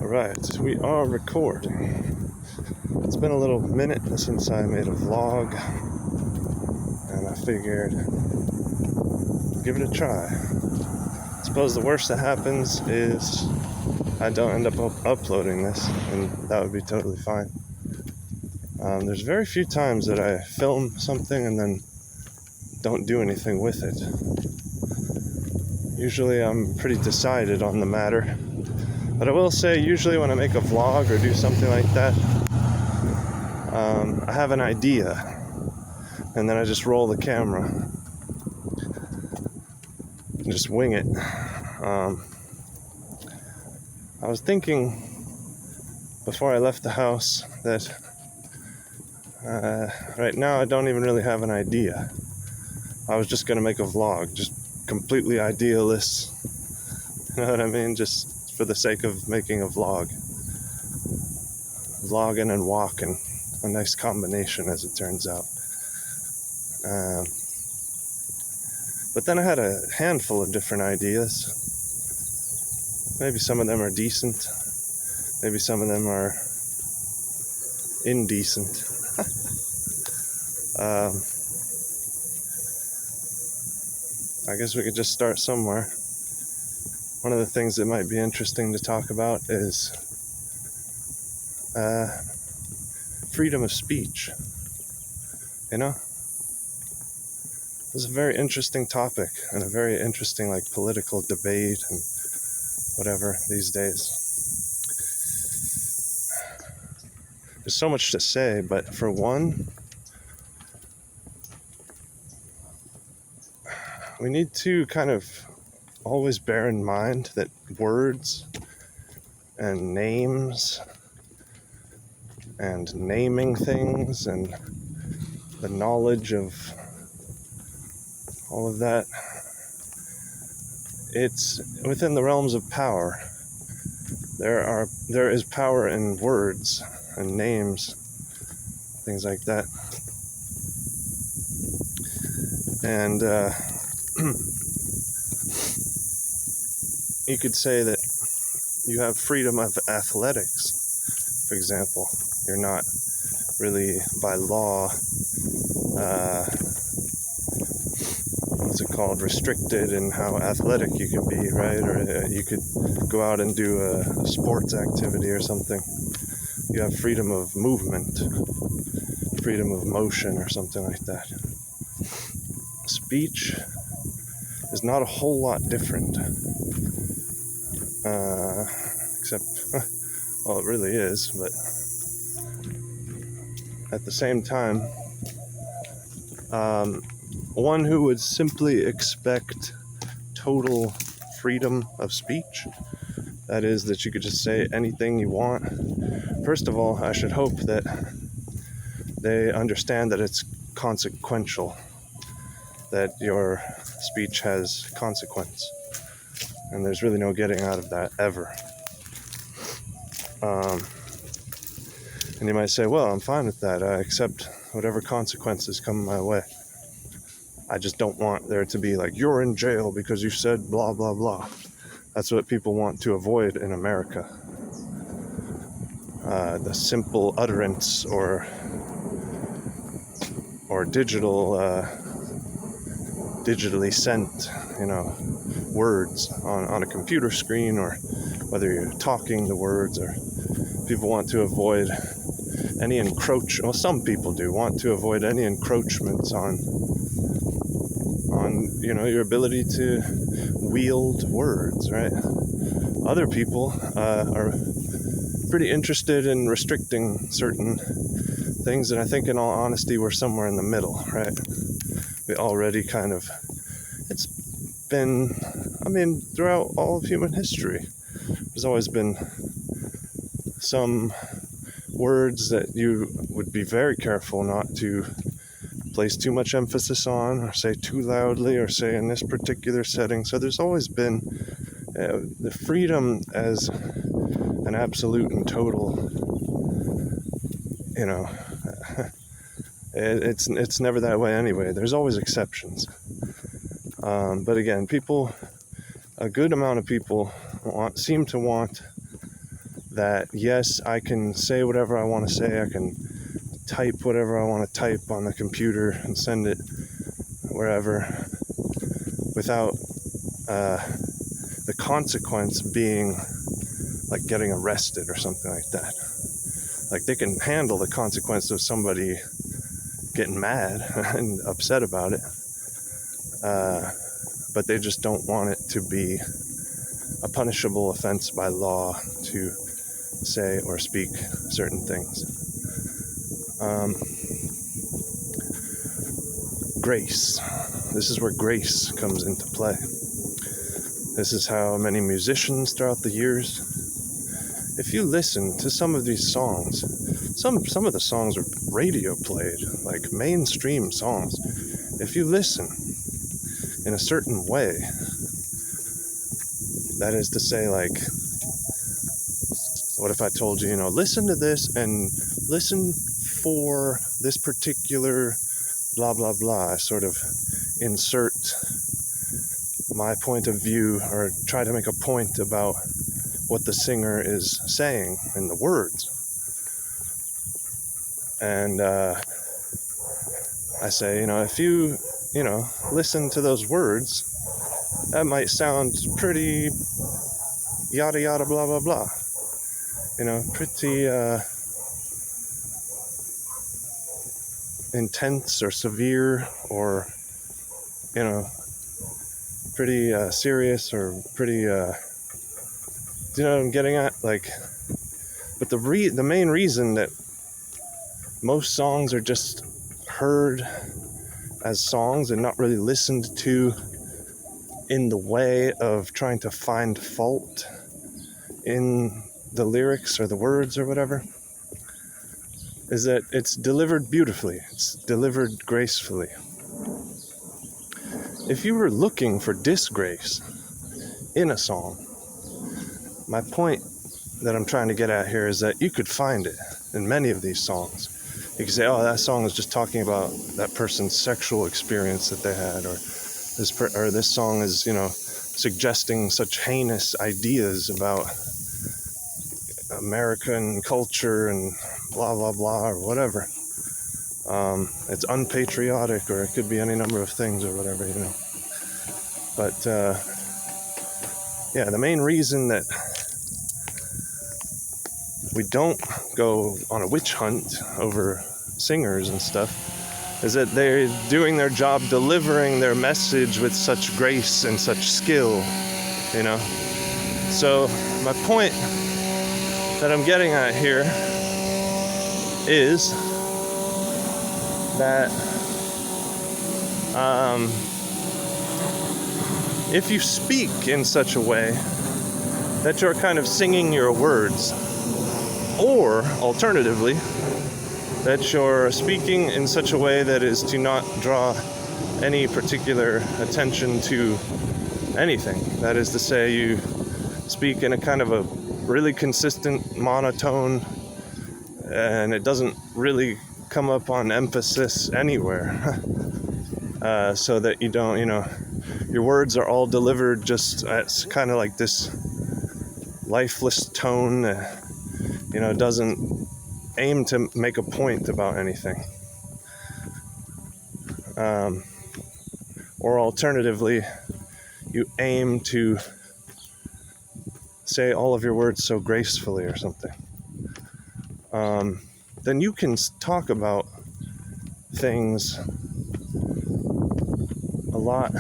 Alright, we are recording. It's been a little minute since I made a vlog, and I figured give it a try. I suppose the worst that happens is I don't end up uploading this, and that would be totally fine. There's very few times that I film something and then don't do anything with it. Usually I'm pretty decided on the matter. But I will say, usually when I make a vlog or do something like that, I have an idea, and then I just roll the camera and just wing it. I was thinking before I left the house that right now I don't even really have an idea. I was just going to make a vlog, just completely idealist, you know what I mean, just for the sake of making a vlog. Vlogging and walking, a nice combination as it turns out. But then I had a handful of different ideas. Maybe some of them are decent. Maybe some of them are indecent. I guess we could just start somewhere. One of the things that might be interesting to talk about is freedom of speech. You know? It's a very interesting topic and a very interesting political debate and whatever these days. There's so much to say, but for one, we need to kind of always bear in mind that words and names and naming things and the knowledge of all of that, it's within the realms of power. There is power in words and names, things like that. And you could say that you have freedom of athletics, for example. You're not really by law, restricted in how athletic you can be, right? Or you could go out and do a sports activity or something. You have freedom of movement, freedom of motion or something like that. Speech is not a whole lot different. Except, well, it really is, but at the same time, one who would simply expect total freedom of speech, that is, that you could just say anything you want. First of all, I should hope that they understand that it's consequential, that your speech has consequence, and there's really no getting out of that ever. And you might say, well, I'm fine with that. I accept whatever consequences come my way. I just don't want there to be you're in jail because you said blah, blah, blah. That's what people want to avoid in America. The simple utterance or digitally sent, words on a computer screen, or whether you're talking the words, or people want to avoid any some people do want to avoid any encroachments on your ability to wield words, right? Other people are pretty interested in restricting certain things, and I think in all honesty we're somewhere in the middle, right? We already it's been, throughout all of human history, there's always been some words that you would be very careful not to place too much emphasis on, or say too loudly, or say in this particular setting. So there's always been the freedom as an absolute and total, it's never that way anyway. There's always exceptions. But again, a good amount of people seem to want that yes, I can say whatever I want to say, I can type whatever I want to type on the computer and send it wherever without the consequence being like getting arrested or something like that. Like they can handle the consequence of somebody getting mad and upset about it, but they just don't want it to be a punishable offense by law to say or speak certain things. Grace. This is where grace comes into play. This is how many musicians throughout the years, if you listen to some of these songs, some of the songs are radio played, like mainstream songs. If you listen in a certain way, that is to say, like, what if I told you, listen to this and listen for this particular blah, blah, blah. I sort of insert my point of view or try to make a point about what the singer is saying in the words. And I say, if you, listen to those words, that might sound pretty yada yada blah blah blah. Pretty intense or severe or, pretty serious or pretty, do you know what I'm getting at? Like, but the main reason that most songs are just heard as songs and not really listened to in the way of trying to find fault in the lyrics or the words or whatever, is that it's delivered beautifully, it's delivered gracefully. If you were looking for disgrace in a song, my point that I'm trying to get at here is that you could find it in many of these songs. You could say, oh, that song is just talking about that person's sexual experience that they had, or this song is, suggesting such heinous ideas about American culture and blah, blah, blah, or whatever. It's unpatriotic, or it could be any number of things or whatever, But, the main reason that we don't go on a witch hunt over singers and stuff is that they're doing their job delivering their message with such grace and such skill, So my point that I'm getting at here is that if you speak in such a way that you're kind of singing your words, or alternatively, that you're speaking in such a way that is to not draw any particular attention to anything. That is to say, you speak in a kind of a really consistent monotone, and it doesn't really come up on emphasis anywhere. So that you don't, your words are all delivered just at kind of like this lifeless tone that, doesn't aim to make a point about anything. Or alternatively, you aim to say all of your words so gracefully or something. Then you can talk about things a lot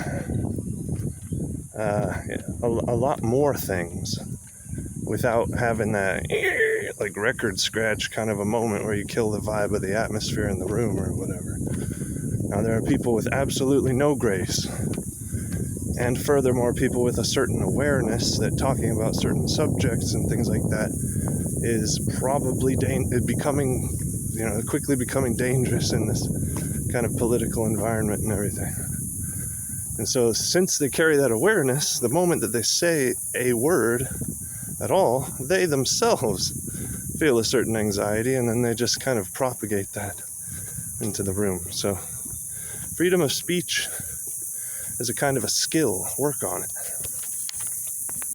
more things without having that like record scratch kind of a moment where you kill the vibe of the atmosphere in the room or whatever. Now, there are people with absolutely no grace, and furthermore, people with a certain awareness that talking about certain subjects and things like that is probably quickly becoming dangerous in this kind of political environment and everything. And so, since they carry that awareness, the moment that they say a word at all, they themselves feel a certain anxiety, and then they just kind of propagate that into the room. So, freedom of speech is a kind of a skill. Work on it.